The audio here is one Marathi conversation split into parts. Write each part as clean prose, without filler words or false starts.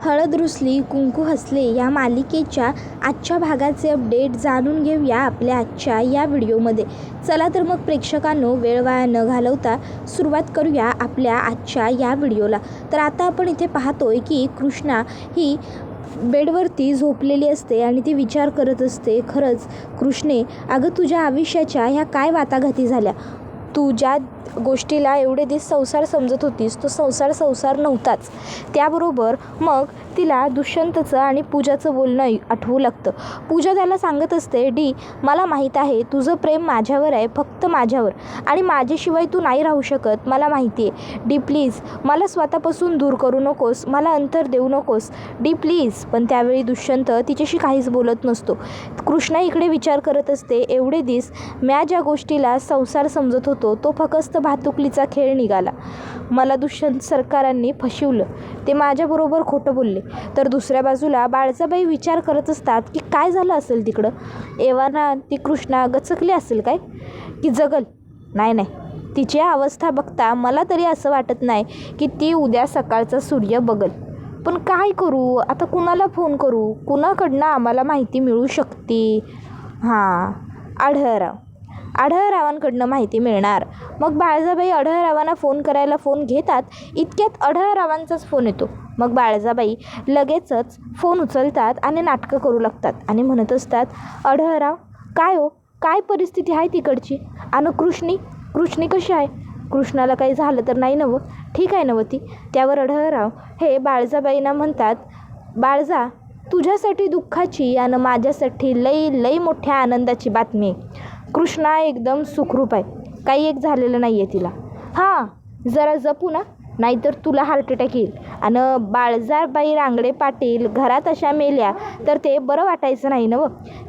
हळद रुसली कुंकू हसले या मालिकेच्या आजच्या भागाचे अपडेट जाणून घेऊया आपल्या आजच्या या व्हिडिओमध्ये. चला तर मग प्रेक्षकांनो, वेळ वाया न घालवता सुरुवात करूया आपल्या आजच्या या व्हिडिओला. तर आता आपण इथे पाहतोय की कृष्णा ही बेडवरती झोपलेली असते आणि ती विचार करत असते, खरंच कृष्णे, अगं तुझ्या आयुष्याच्या ह्या काय वाटाघाटी झाल्या. तू ज्या गोष्टीला एवढे दिवस संसार समजत होतीस तो संसार नव्हताच. त्याबरोबर मग तिला दुष्यंतचं आणि पूजाचं बोलणं आठवू लागतं. पूजा त्याला सांगत असते, डी, मला माहीत आहे तुझं प्रेम माझ्यावर आहे, फक्त माझ्यावर, आणि माझ्याशिवाय तू नाही राहू शकत, मला माहिती आहे. डी प्लीज, मला स्वतःपासून दूर करू नकोस, मला अंतर देऊ नकोस, डी प्लीज. पण त्यावेळी दुष्यंत तिच्याशी काहीच बोलत नसतो. कृष्णा इकडे विचार करत असते, एवढे दिवस म्या ज्या गोष्टीला संसार समजत होतो तो फक्त भातुकलीचा खेळ निघाला. मला दुष्यंत सरकारांनी फसवलं, ते माझ्याबरोबर खोटं बोलले. तर दुसऱ्या बाजूला बाळजाबाई विचार करत असतात की काय झालं असेल तिकडं. एव्हाना ती कृष्णा गचकली असेल काय की जगल? नाही, तिची अवस्था बघता मला तरी असं वाटत नाही की ती उद्या सकाळचा सूर्य बघल. पण काय करू आता, कुणाला फोन करू, कुणाकडनं आम्हाला माहिती मिळू शकते? हां, आढळरावांकडनं माहिती मिळणार. मग बाळजाबाई आढळरावांना फोन करायला फोन घेतात. इतक्यात आढळरावांचाच फोन येतो. मग बाळजाबाई लगेचच फोन उचलतात आणि नाटकं करू लागतात आणि म्हणत असतात, आढळराव, काय हो, काय परिस्थिती आहे तिकडची? आणि कृष्णी कशी आहे? कृष्णाला काही झालं तर नाही नवं? ठीक आहे नवं ती? त्यावर आढळराव हे बाळजाबाईंना म्हणतात, बाळजा, तुझ्यासाठी दुःखाची आणि माझ्यासाठी लई मोठ्या आनंदाची बातमी आहे. कृष्णा एकदम सुखरूप आहे, काही एक झालेलं नाही आहे तिला. हां, जरा जपू ना, नाहीतर तुला हार्ट अटॅक येईल. आणि बाळजाबाई रांगडे पाटील घरात अशा मेल्या तर ते बरं वाटायचं नाही ना.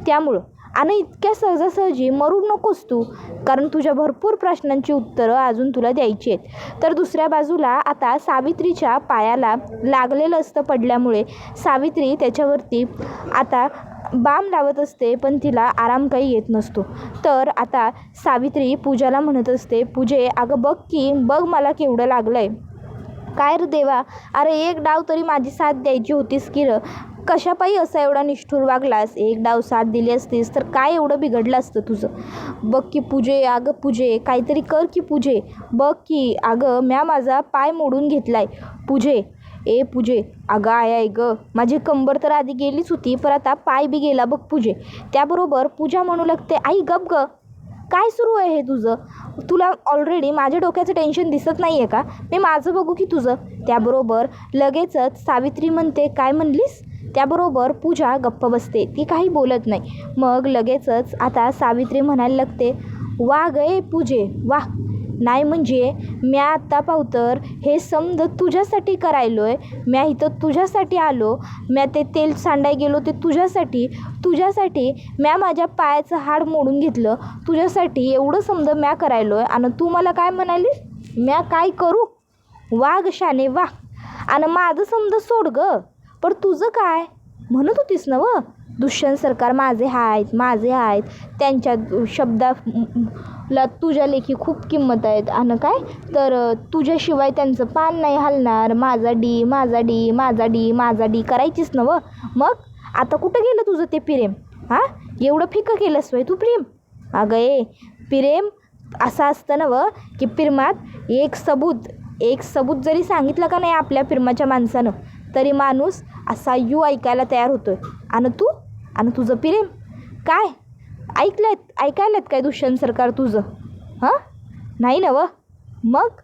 त्यामुळं आणि इतक्या सहजासहजी मरू नकोस तू, कारण तुझ्या भरपूर प्रश्नांची उत्तरं अजून तुला द्यायची आहेत. तर दुसऱ्या बाजूला आता सावित्रीच्या पायाला लागलेलं असतं पडल्यामुळे सावित्री त्याच्यावरती आता बाम लावत असते, पण तिला आराम काही येत नसतो. तर आता सावित्री पूजाला म्हणत असते, पूजे, अगं बघ मला केवढं लागलं आहे. काय रे देवा, अरे एक डाव तरी माझी साथ द्यायची होतीस की र, कशापायी असा एवढा निष्ठूर वागलास? एक डाव साथ दिली असतीस तर काय एवढं बिघडलं असतं तुझं? बघ की पूजे, अगं पूजे, काहीतरी कर की पूजे, बघ की, अगं म्या माझा पाय मोडून घेतलाय पूजे. पूजे, अगं आहे ग, माझी कंबर तर आधी गेलीच होती, पण आता पाय बी गेला बघ पूजे. त्याबरोबर पूजा म्हणू लागते, आई गप ग, काय सुरू आहे हे तुझं? तुला ऑलरेडी माझ्या डोक्याचं टेन्शन दिसत नाही आहे का? मी माझं बघू की तुझं? त्याबरोबर लगेचच सावित्री म्हणते, काय म्हणलीस? त्याबरोबर पूजा गप्प बसते, ती काही बोलत नाही. मग लगेचच आता सावित्री म्हणायला लागते, वा गे पूजे वा, नाही म्हणजे म्या आत्ता पावतर हे समज तुझ्यासाठी करायलोय, म्या इथं तुझ्यासाठी आलो, म्या ते तेल सांडाय गेलो ते तुझ्यासाठी म्या माझ्या पायाचं हाड मोडून घेतलं तुझ्यासाठी, एवढं समज म्या करायलोय, आणि तू मला काय म्हणालीस? म्या काय करू? वा ग शाने वा, आणि माझं समज सोड ग, पण तुझं काय म्हणत होतीस ना व, दुष्यंत सरकार माझे आहेत, त्यांच्या शब्दाला तुझ्या लेखी खूप किंमत आहेत, आणि काय तर तुझ्याशिवाय त्यांचं पान नाही हलणार, माझा डी करायचीच ना व. मग आता कुठं गेलं तुझं ते प्रेम? हां, एवढं फिकं केलंस वय तू प्रेम? अगं प्रेम असं असतं ना व, की प्रेमात एक सबूत जरी सांगितलं का नाही आपल्या प्रेमाच्या माणसानं, तरी माणूस असा ऐकायला तयार होतोय. आणि तुझं प्रेम काय ऐकायलात काय दुष्यंत सरकार तुझं? हां, नाही ना व. मग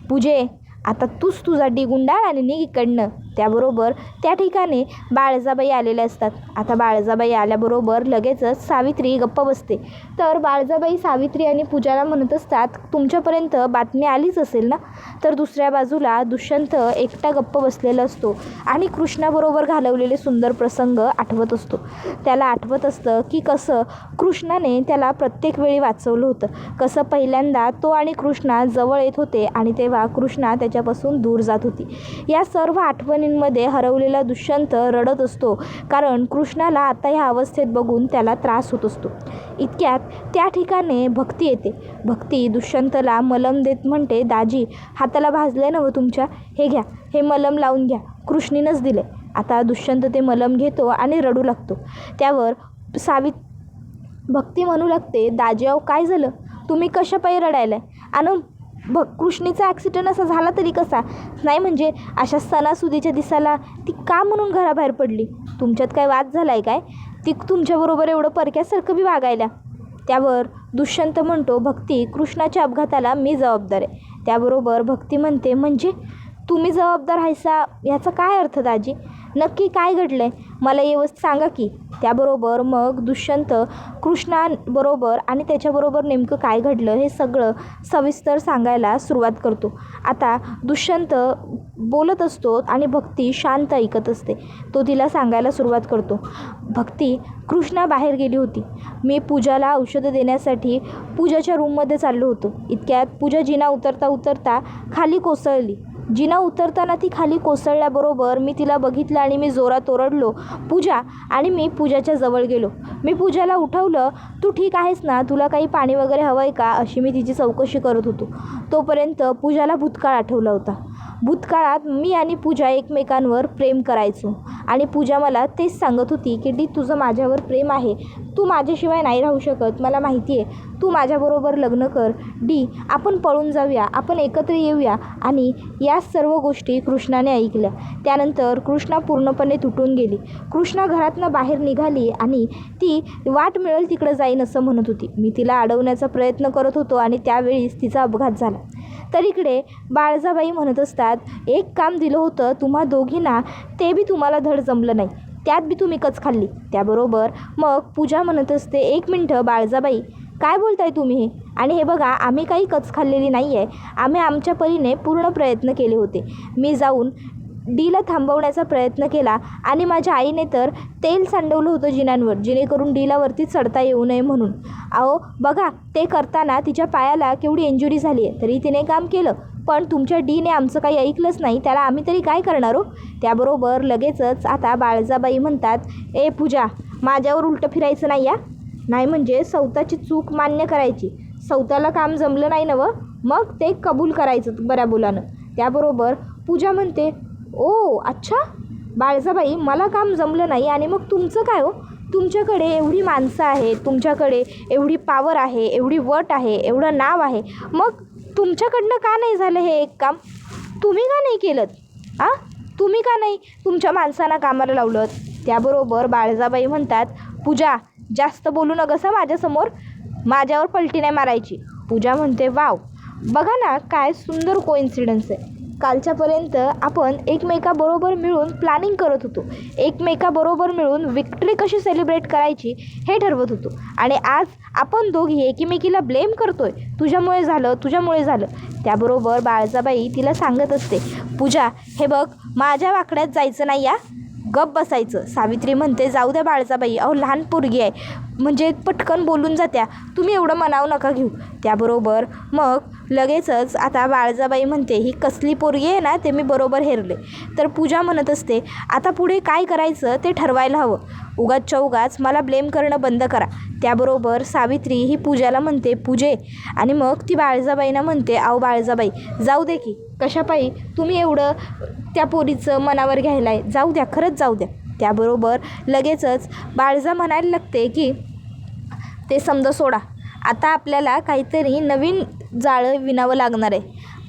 पूजे, आता तूच तुझा डी गुंडाळ आणि निघ इकडनं. त्याबरोबर त्या ठिकाणी बाळजाबाई आलेल्या असतात. आता बाळजाबाई आल्याबरोबर लगेचच सावित्री गप्प बसते. तर बाळजाबाई सावित्री आणि पूजाला म्हणत असतात, तुमच्यापर्यंत बातमी आलीच असेल ना? तर दुसऱ्या बाजूला दुष्यंत एकटा गप्प बसलेला असतो आणि कृष्णाबरोबर घालवलेले सुंदर प्रसंग आठवत असतो. त्याला आठवत असतं की कसं कृष्णाने त्याला प्रत्येक वेळी वाचवलं होतं, कसं पहिल्यांदा तो आणि कृष्णा जवळ येत होते आणि तेव्हा कृष्णा त्याच्यापासून दूर जात होती. या सर्व आठवणी आठवणींमध्ये हरवलेला दुष्यंत रडत असतो, कारण कृष्णाला आता ह्या अवस्थेत बघून त्याला त्रास होत असतो. इतक्यात त्या ठिकाणी भक्ती येते. भक्ती दुष्यंतला मलम देत म्हणते, दाजी हाताला भाजले ना तुमच्या, हे घ्या, हे मलम लावून घ्या, कृष्णीनंच दिले. आता दुष्यंत ते मलम घेतो आणि रडू लागतो. त्यावर भक्ती म्हणू लागते, दाजी अहो काय झालं, तुम्ही कशा पायी रडायलाय? आणि कृष्णीचा ॲक्सिडेंट असा झाला तरी कसा? नाही म्हणजे अशा सणासुदीच्या दिसाला ती का म्हणून घराबाहेर पडली? तुमच्यात काय वाद झाला आहे काय? ती तुमच्याबरोबर एवढं परक्यासारखं बी वागायला? त्यावर दुष्यंत म्हणतो, भक्ती कृष्णाच्या अपघाताला मी जबाबदार आहे. त्याबरोबर भक्ती म्हणते, म्हणजे तुम्ही जबाबदार आहेसा याचा काय अर्थ दाजी? नक्की काय घडलं आहे मला व्यवस्थित सांगा की. त्याबरोबर मग दुष्यंत कृष्णाबरोबर आणि त्याच्याबरोबर नेमकं काय घडलं हे सगळं सविस्तर सांगायला सुरुवात करतो. आता दुष्यंत बोलत असतो आणि भक्ती शांत ऐकत असते. तो तिला सांगायला सुरुवात करतो, भक्ती कृष्णा बाहेर गेली होती. मी पूजाला औषधं देण्यासाठी पूजाच्या रूममध्ये चाललो होतो. इतक्यात पूजा जिना उतरता उतरता खाली कोसळली. जिना उतरताना ती खाली कोसळल्याबरोबर मी तिला बघितलं आणि मी जोरात ओरडलो, पूजा, आणि मी पूजाच्या जवळ गेलो. मी पूजाला उठवलं, तू ठीक आहेस ना, तुला काही पाणी वगैरे हवं आहे का, अशी मी तिची चौकशी करत होतो. तोपर्यंत पूजाला भूतकाळ आठवला होता. भूतकाळात मी आणि पूजा एकमेकांवर प्रेम करायचो आणि पूजा मला तेच सांगत होती की डी तुझं माझ्यावर प्रेम आहे, तू माझ्याशिवाय नाही राहू शकत, मला माहिती आहे, तू माझ्याबरोबर लग्न कर डी, आपण पळून जाऊया, आपण एकत्र येऊया. आणि या सर्व गोष्टी कृष्णाने ऐकल्या. त्यानंतर कृष्णा पूर्णपणे तुटून गेली. कृष्णा घरातनं बाहेर निघाली आणि ती वाट मिळेल तिकडं जाईन असं म्हणत होती. मी तिला अडवण्याचा प्रयत्न करत होतो आणि त्यावेळीच तिचा अपघात झाला. तर इकडे बाळजाबाई म्हणत असतात, एक काम दिलं होतं तुम्हा दोघींना, ते बी तुम्हाला धड जमलं नाही, त्यात बी तुम्ही कच खाल्ली. त्याबरोबर मग पूजा म्हणत असते, एक मिनटं बाळजाबाई, काय बोलताय तुम्ही हे? आणि हे बघा, आम्ही काही कच खाल्लेली नाही आहे, आम्ही आमच्या परीने पूर्ण प्रयत्न केले होते. मी जाऊन डीला थांबवण्याचा प्रयत्न केला आणि माझ्या आईने तर तेल सांडवलं होतं जिन्यांवर, जेणेकरून डीला वरती चढता येऊ नये म्हणून. अहो बघा, ते करताना तिच्या पायाला केवढी इंजुरी झाली आहे, तरी तिने काम केलं, पण तुमच्या डीने आमचं काही ऐकलंच नाही, त्याला आम्ही तरी काय करणार हो? त्याबरोबर लगेचच आता बाळजाबाई म्हणतात, ए पूजा, माझ्यावर उलटं फिरायचं नाही या, नाही म्हणजे स्वतःची चूक मान्य करायची. स्वतःला काम जमलं नाही ना मग ते कबूल करायचं बऱ्या बोलानं. त्याबरोबर पूजा म्हणते, ओ अच्छा बाळजाबाई, मला काम जमलं नाही आणि मग तुमचं काय हो? तुमच्याकडे एवढी माणसं आहेत, तुमच्याकडे एवढी पावर आहे, एवढी वट आहे, एवढं नाव आहे, मग तुमच्याकडनं का नाही झालं हे एक काम? तुम्ही का नाही केलं? तुम्ही का नाही तुमच्या माणसांना कामाला लावलं? त्याबरोबर बाळजाबाई म्हणतात, पूजा जास्त बोलू नकसा माझ्यासमोर, माझ्यावर पलटी नाही मारायची. पूजा म्हणते, वाव, बघा ना काय सुंदर कोइन्सिडन्स आहे. कालच्यापर्यंत आपण एकमेकाबरोबर मिळून प्लॅनिंग करत होतो, एकमेकाबरोबर मिळून विक्ट्री कशी सेलिब्रेट करायची हे ठरवत होतो, आणि आज आपण दोघी एकमेकीला ब्लेम करतोय, तुझ्यामुळे झालं, तुझ्यामुळे झालं. त्याबरोबर बाळजाबाई तिला सांगत असते, पूजा हे बघ, माझ्या वाकड्यात जायचं नाही या, गप बसायचं. सावित्री म्हणते, जाऊ द्या बाळजाबाई, अहो लहान पोरगी आहे, म्हणजे पटकन बोलून जात्या, तुम्ही एवढं मनाव नका घेऊ. त्याबरोबर मग लगेचच आता बाळजाबाई म्हणते, ही कसली पोरगी आहे ना, ते मी बरोबर हेरले. तर पूजा म्हणत असते, आता पुढे काय करायचं ते ठरवायला हवं, उगाच चौगाच मला ब्लेम करणं बंद करा. त्याबरोबर सावित्री ही पूजाला म्हणते, पूजे, आणि मग ती बाळजाबाईंना म्हणते, अहो बाळजाबाई, जाऊ दे की, कशापायी तुम्ही एवढं त्या पोरीचं मनावर घ्यायला आहे, जाऊ द्या, खरंच जाऊ द्या. त्याबरोबर लगेचच बाळजा म्हणायला लागते की ते समजा सोडा, आता आपल्याला काहीतरी नवीन जाळं विणावं लागणार आहे,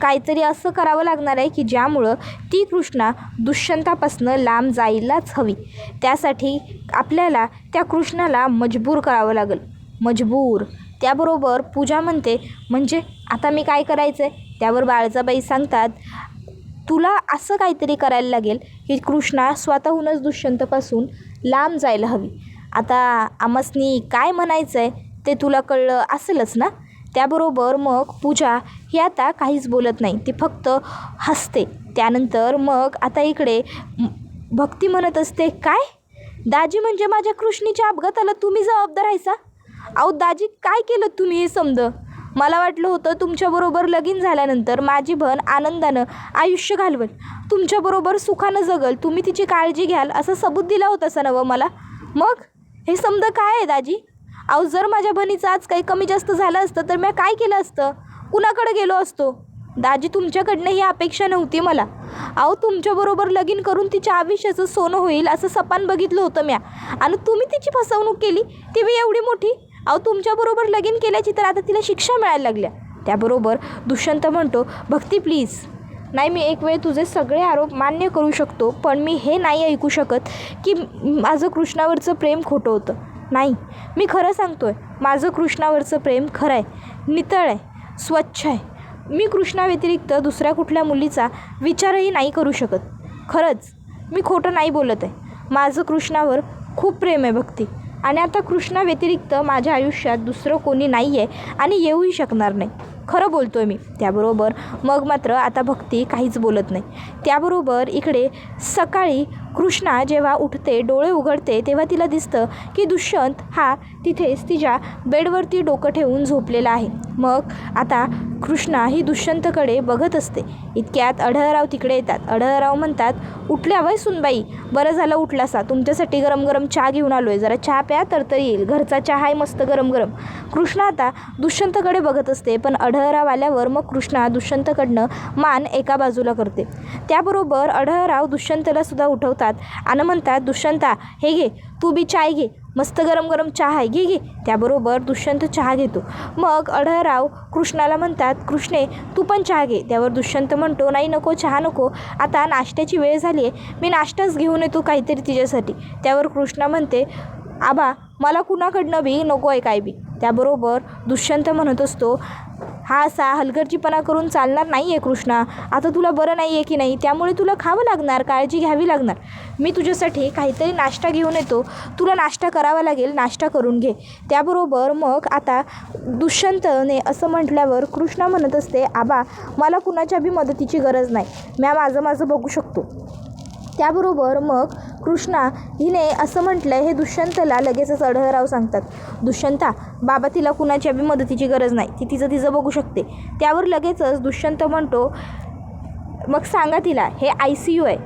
काहीतरी असं करावं लागणार आहे की ज्यामुळं ती कृष्णा दुष्यंतापासनं लांब जायलाच हवी. त्यासाठी आपल्याला त्या कृष्णाला मजबूर करावं लागेल, मजबूर. त्याबरोबर पूजा म्हणते, म्हणजे आता मी काय करायचं आहे? त्यावर बाळजाबाई सांगतात, तुला असं काहीतरी करायला लागेल की कृष्णा स्वतःहूनच दुष्यंतपासून लांब जायला हवी. आता आमसनी काय म्हणायचं आहे ते तुला कळलं असेलच ना. त्याबरोबर मग पूजा ही आता काहीच बोलत नाही, ती फक्त हसते. त्यानंतर मग आता इकडे भक्ती म्हणत असते, काय दाजी, म्हणजे माझ्या कृष्णीच्या अपघाताला तुम्ही जबाबदार आहेसा? अहो दाजी, काय केलं तुम्ही हे समज? मला वाटलं होतं तुमच्याबरोबर लगीन झाल्यानंतर माझी बहीण आनंदानं आयुष्य घालवेल, तुमच्याबरोबर सुखानं जगल, तुम्ही तिची काळजी घ्याल असं सबूत दिला होता सर नवं मला. मग हे समजा काय आहे दाजी? अहो जर माझ्या बहिणीचं आज काही कमी जास्त झालं असतं तर मी काय केलं असतं? कुणाकडे गेलो असतो? दाजी तुमच्याकडनं ही अपेक्षा नव्हती मला. अहो तुमच्याबरोबर लगीन करून तिच्या आयुष्याचं सोनं होईल असं सपान बघितलं होतं म्या, आणि तुम्ही तिची फसवणूक केली, ती बी एवढी मोठी. अहो तुमच्याबरोबर लगीन केल्याची तर आता तिला शिक्षा मिळायला लागल्या. त्याबरोबर दुष्यंत म्हणतो, भक्ती प्लीज. नाही, मी एक वेळ तुझे सगळे आरोप मान्य करू शकतो, पण मी हे नाही ऐकू शकत की माझं कृष्णावरचं प्रेम खोटं होतं. नाही, मी खरं सांगतो आहे, माझं कृष्णावरचं प्रेम खरं आहे, नितळ आहे, स्वच्छ आहे. मी कृष्णाव्यतिरिक्त दुसऱ्या कुठल्या मुलीचा विचारही नाही करू शकत. खरंच मी खोटं नाही बोलत आहे. माझं कृष्णावर खूप प्रेम आहे भक्ती, आणि आता कृष्णाव्यतिरिक्त माझ्या आयुष्यात दुसरं कोणी नाही आहे आणि येऊही शकणार नाही. खरं बोलतो आहे मी. त्याबरोबर मग मात्र आता भक्ती काहीच बोलत नाही. त्याबरोबर इकडे सकाळी कृष्णा जेव्हा उठते, डोळे उघडते, तेव्हा तिला दिसतं की दुष्यंत हा तिथेच तिच्या बेडवरती डोकं ठेवून झोपलेला आहे. मग आता कृष्णा ही दुष्यंतकडे बघत असते. इतक्यात अढळराव तिकडे येतात. अढळराव म्हणतात, उठल्या वय सुनबाई, बरं झालं उठलासा, तुमच्यासाठी गरम गरम चहा घेऊन आलो आहे, जरा चहा प्या तर येईल, घरचा चहा आहे मस्त गरम गरम. कृष्णा आता दुष्यंतकडे बघत असते, पण अढळराव आल्यावर मग कृष्णा दुष्यंतकडनं मान एका बाजूला करते. त्याबरोबर अढळराव दुष्यंतला सुद्धा उठवतात आणि म्हणतात, दुष्यंता हे घे, तू बी चाय घे, मस्त गरम गरम चहा आहे, घे घे. त्याबरोबर दुष्यंत चहा घेतो. मग अढळराव कृष्णाला म्हणतात, कृष्णे तू पण चहा घे. त्यावर दुष्यंत म्हणतो, नाही नको, चहा नको, आता नाश्त्याची वेळ झाली आहे, मी नाश्ताच घेऊन येतो काहीतरी तिच्यासाठी. त्यावर कृष्णा म्हणते, आबा मला कुणाकडनं बी नको आहे काय बी. त्याबरोबर दुष्यंत म्हणत असतो, हा असा हलगर्जीपणा करून चालणार नाही आहे कृष्णा, आता तुला बरं नाही आहे की नाही, त्यामुळे तुला खावं लागणार, काळजी घ्यावी लागणार. मी तुझ्यासाठी काहीतरी नाश्ता घेऊन येतो, तुला नाश्ता करावा लागेल, नाश्ता करून घे. त्याबरोबर मग आता दुष्यंतने असं म्हटल्यावर कृष्णा म्हणत असते, आबा मला कुणाच्या बी मदतीची गरज नाही, माझं माझं बघू शकतो. त्याबरोबर मग कृष्णा हिने असं म्हटलं हे दुष्यंतला लगेचच अढळराव सांगतात, दुष्यंता बाबा तिला कुणाच्या बी मदतीची गरज नाही, ती तिचं बघू शकते. त्यावर लगेचच दुष्यंत म्हणतो, मग सांगा तिला हे ICU आहे,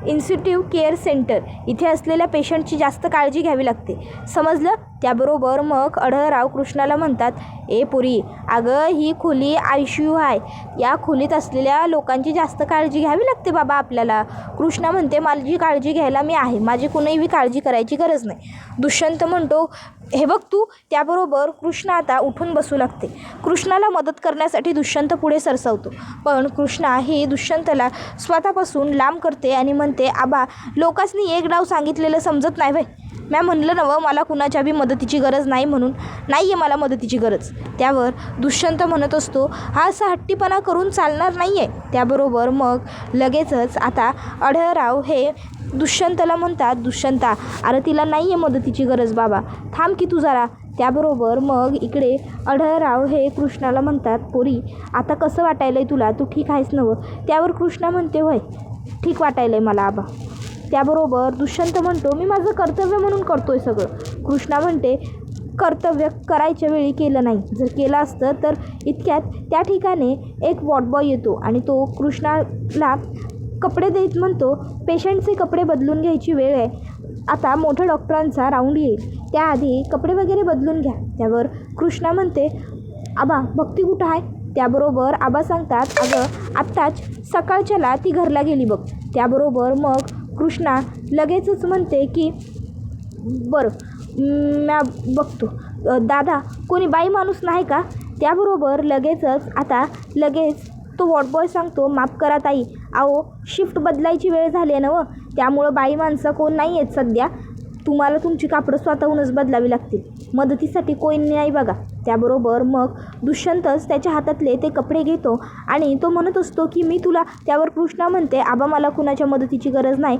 इन्स्टिट्यूट केअर सेंटर, इथे असलेल्या पेशंटची जास्त काळजी घ्यावी लागते, समजलं. त्याबरोबर मग अढळराव कृष्णाला म्हणतात, ए पोरी, अगं ही खोली ICU आहे, या खोलीत असलेल्या लोकांची जास्त काळजी घ्यावी लागते बाबा आपल्याला. कृष्णा म्हणते, माझी काळजी घ्यायला मी आहे, माझी कुणीही काळजी करायची गरज नाही. दुष्यंत म्हणतो, हे बघ तू. त्याबरोबर कृष्णा आता उठून बसू लागते. कृष्णाला मदत करण्यासाठी दुष्यंत पुढे सरसावतो, पण कृष्णा ही दुष्यंतला स्वतःपासून लांब करते आणि म्हणते, आबा लोकांनी एक डाव सांगितलेलं समजत नाही व्हय, मी म्हणलं नवं मला कुणाच्या बी मदतीची गरज नाही म्हणून, नाही आहे मला मदतीची गरज. त्यावर दुष्यंत म्हणत असतो, हा असा हट्टीपणा करून चालणार नाही आहे. त्याबरोबर मग लगेचच आता अढळराव हे दुष्यंतला म्हणतात, दुष्यंता अरे तिला नाही आहे मदतीची गरज बाबा, थांब की तू जरा. त्याबरोबर मग इकडे अढळराव हे कृष्णाला म्हणतात, पोरी आता कसं वाटायलं आहे तुला, तू ठीक आहेस नवं. त्यावर कृष्णा म्हणते, होय ठीक वाटायलं आहे मला आबा. त्याबरोबर दुष्यंत म्हणतो, मी माझं कर्तव्य म्हणून करतोय सगळं. कृष्णा म्हणते, कर्तव्य करायच्या वेळी केलं नाही, जर केलं असतं तर इतक्यात त्या ठिकाणी एक वॉर्डबॉय येतो आणि तो कृष्णाला कपडे देत म्हणतो, पेशंटचे कपडे बदलून घ्यायची वेळ आहे, आता मोठ्या डॉक्टरांचा राऊंड येईल, त्याआधी कपडे वगैरे बदलून घ्या. त्यावर कृष्णा म्हणते, आबा भक्ती कुठं आहे. त्याबरोबर आबा सांगतात, अगं आत्ताच सकाळच्याला ती घरला गेली बघ. त्याबरोबर मग कृष्णा लगेचच म्हणते की बरं म्या बघतो, दादा कोणी बाई माणूस नाही का. त्याबरोबर लगेच तो वॉर्डबॉय सांगतो, माफ करा ताई, अहो शिफ्ट बदलायची वेळ झाली आहे ना व, त्यामुळं बाई माणसं कोण नाही आहेत सध्या, तुम्हाला तुमची कापडं स्वतःहूनच बदलावी लागतील, मदतीसाठी कोणी नाही बघा. त्याबरोबर मग दुष्यंतच त्याच्या हातातले ते कपडे घेतो आणि तो म्हणत असतो की मी तुला. त्यावर कृष्णा म्हणते, आबा मला कुणाच्या मदतीची गरज नाही,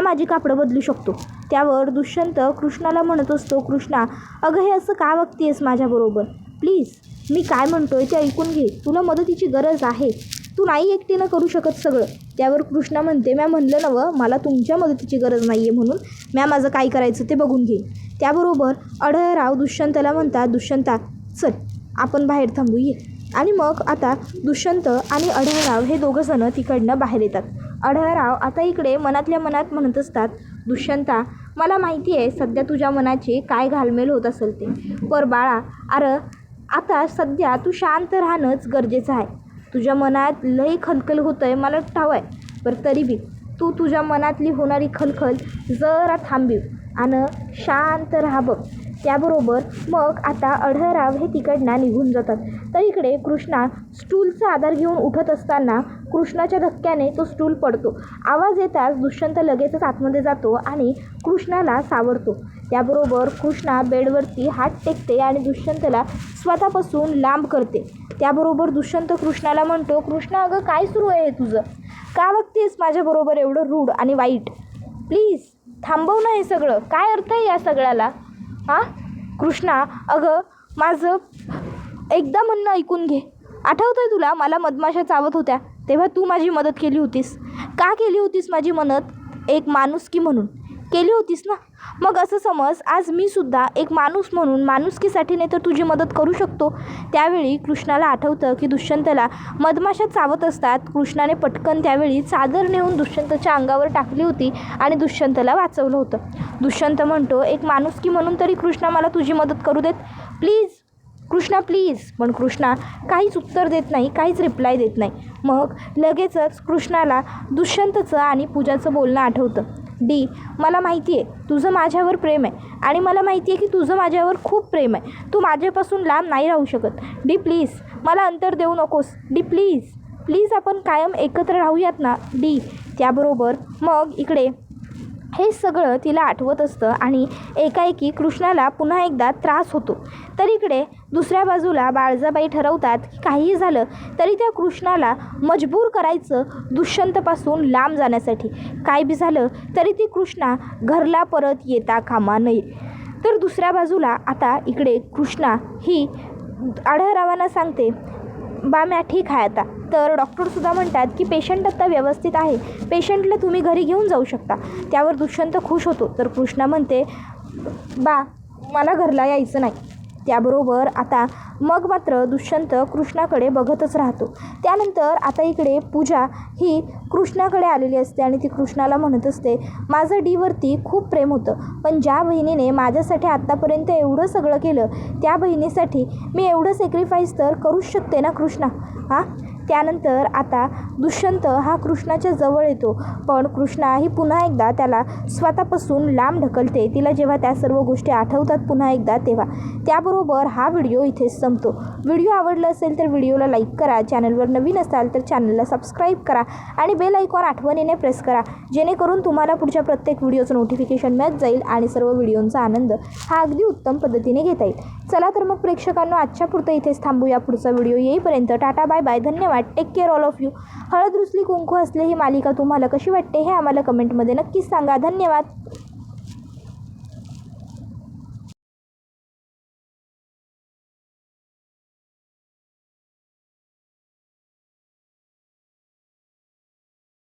माझी कापडं बदलू शकतो. त्यावर दुष्यंत कृष्णाला म्हणत असतो, कृष्णा अगं हे असं का वागतेस माझ्याबरोबर, प्लीज मी काय म्हणतो आहे ते ऐकून घे, तुला मदतीची गरज आहे, तू नाही एकटीनं करू शकत सगळं. त्यावर कृष्णा म्हणते, म्हणलं नवं मला तुमच्या मदतीची गरज नाही आहे म्हणून माझं काय करायचं ते बघून घेईन. त्याबरोबर अढळराव दुष्यंतला म्हणतात, दुष्यंता चल आपण बाहेर थांबू ये. आणि मग आता दुष्यंत आणि अढळराव हे दोघंजणं तिकडनं बाहेर येतात. अढळराव आता इकडे मनातल्या मनात म्हणत असतात, दुष्यंता मला माहिती आहे सध्या तुझ्या मनाची काय घालमेल होत असेल ते, पर बाळा अरे आता सध्या तू शांत राहणंच गरजेचं आहे. तुझ्या मनात लई खलखल होतं आहे मला ठाव आहे, पर तरी बी तू तुझ्या मनातली होणारी खलखल जरा थांबीव आणि शांत राहा बघ. त्याबरोबर मग आता अढळराव हे तिकडनं निघून जातात. तर इकडे कृष्णा स्टूलचा आधार घेऊन उठत असताना कृष्णाच्या धक्क्याने तो स्टूल पडतो. आवाज येताच दुष्यंत लगेचच आतमध्ये जातो आणि कृष्णाला सावरतो. त्याबरोबर कृष्णा बेडवरती हात टेकते आणि दुष्यंतला स्वतःपासून लांब करते. त्याबरोबर दुष्यंत कृष्णाला म्हणतो, कृष्णा अगं काय सुरू आहे तुझं? का वागतेस माझ्याबरोबर एवढं रूढ आणि वाईट? प्लीज थांबव ना हे सगळं, काय अर्थ आहे या सगळ्याला? हां कृष्णा अगं माझं एकदा म्हणणं ऐकून घे. आठवतं आहे तुला मला मधमाशा चावत होत्या तेव्हा तू माझी मदत केली होतीस? का केली होतीस माझी मदत? एक माणुसकी म्हणून केली होतीस ना. मग असं समज आज मी सुद्धा एक माणूस म्हणून माणुसकीसाठी नाही तर तुझी मदत करू शकतो. त्यावेळी कृष्णाला आठवतं की दुष्यंतला मधमाशा चावत असतात. कृष्णाने पटकन त्यावेळी चादर नेऊन दुष्यंतच्या अंगावर टाकली होती आणि दुष्यंतला वाचवलं होतं. दुष्यंत म्हणतो, एक माणुसकी म्हणून तरी कृष्णा मला तुझी मदत करू देत प्लीज कृष्णा प्लीज. पण कृष्णा काहीच उत्तर देत नाही, काहीच रिप्लाय देत नाही. मग लगेचच कृष्णाला दुष्यंतचं आणि पूजाचं बोलणं आठवतं. डी मला माहिती आहे तुझं माझ्यावर प्रेम आहे आणि मला माहिती आहे की तुझं माझ्यावर खूप प्रेम आहे. तू माझ्यापासून लांब नाही राहू शकत. डी प्लीज मला अंतर देऊ नकोस. डी प्लीज प्लीज आपण कायम एकत्र राहूयात ना डी. त्याबरोबर मग इकडे हे सगळं तिला आठवत असतं आणि एकाएकी कृष्णाला पुन्हा एकदा त्रास होतो. तर इकडे दुसऱ्या बाजूला बाळजाबाई ठरवतात की काहीही झालं तरी त्या कृष्णाला मजबूर करायचं दुष्यंतपासून लांब जाण्यासाठी. काय बी झालं तरी ती कृष्णा घरला परत येता कामा नये. तर दुसऱ्या बाजूला आता इकडे कृष्णा ही अढळरावांना सांगते, बाम्या ठीक आहे आता. तर डॉक्टरसुद्धा म्हणतात की पेशंट आता व्यवस्थित आहे, पेशंटला तुम्ही घरी घेऊन जाऊ शकता. त्यावर दुष्यंत खुश होतो. तर कृष्णा म्हणते, बा मला घरला यायचं नाही. त्याबरोबर आता मग मात्र दुष्यंत कृष्णाकडे बघतच राहतो. त्यानंतर आता इकडे पूजा ही कृष्णाकडे आलेली असते आणि ती कृष्णाला म्हणत असते, माझं डीवरती खूप प्रेम होतं, पण ज्या बहिणीने माझ्यासाठी आत्तापर्यंत एवढं सगळं केलं त्या बहिणीसाठी मी एवढं सॅक्रिफाईस तर करूच शकते ना कृष्णा. हां त्यानंतर आता दुष्यंत हा कृष्णाच्या जवळ येतो, पण कृष्णा ही पुन्हा एकदा त्याला स्वतःपासून लांब ढकलते. तिला जेव्हा त्या सर्व गोष्टी आठवतात पुन्हा एकदा तेव्हा. त्याबरोबर हा व्हिडिओ इथेच संपतो. व्हिडिओ आवडला असेल तर व्हिडिओला लाईक करा, चॅनलवर नवीन असाल तर चॅनलला सबस्क्राईब करा आणि बेल आयकॉन आठवणीने प्रेस करा, जेणेकरून तुम्हाला पुढच्या प्रत्येक व्हिडिओचं नोटिफिकेशन मिळत जाईल आणि सर्व व्हिडिओंचा आनंद हा अगदी उत्तम पद्धतीने घेता येईल. चला तर मग प्रेक्षकांनो आजच्या पुरतं इथेच थांबूया. पुढचा व्हिडिओ येईपर्यंत टाटा बाय बाय, धन्यवाद, take care all of you. हळद रुसली कुंकू असले ही मालिका तुम्हाला कशी वाटते हे आम्हाला कमेंटमध्ये नक्कीच सांगा. धन्यवाद.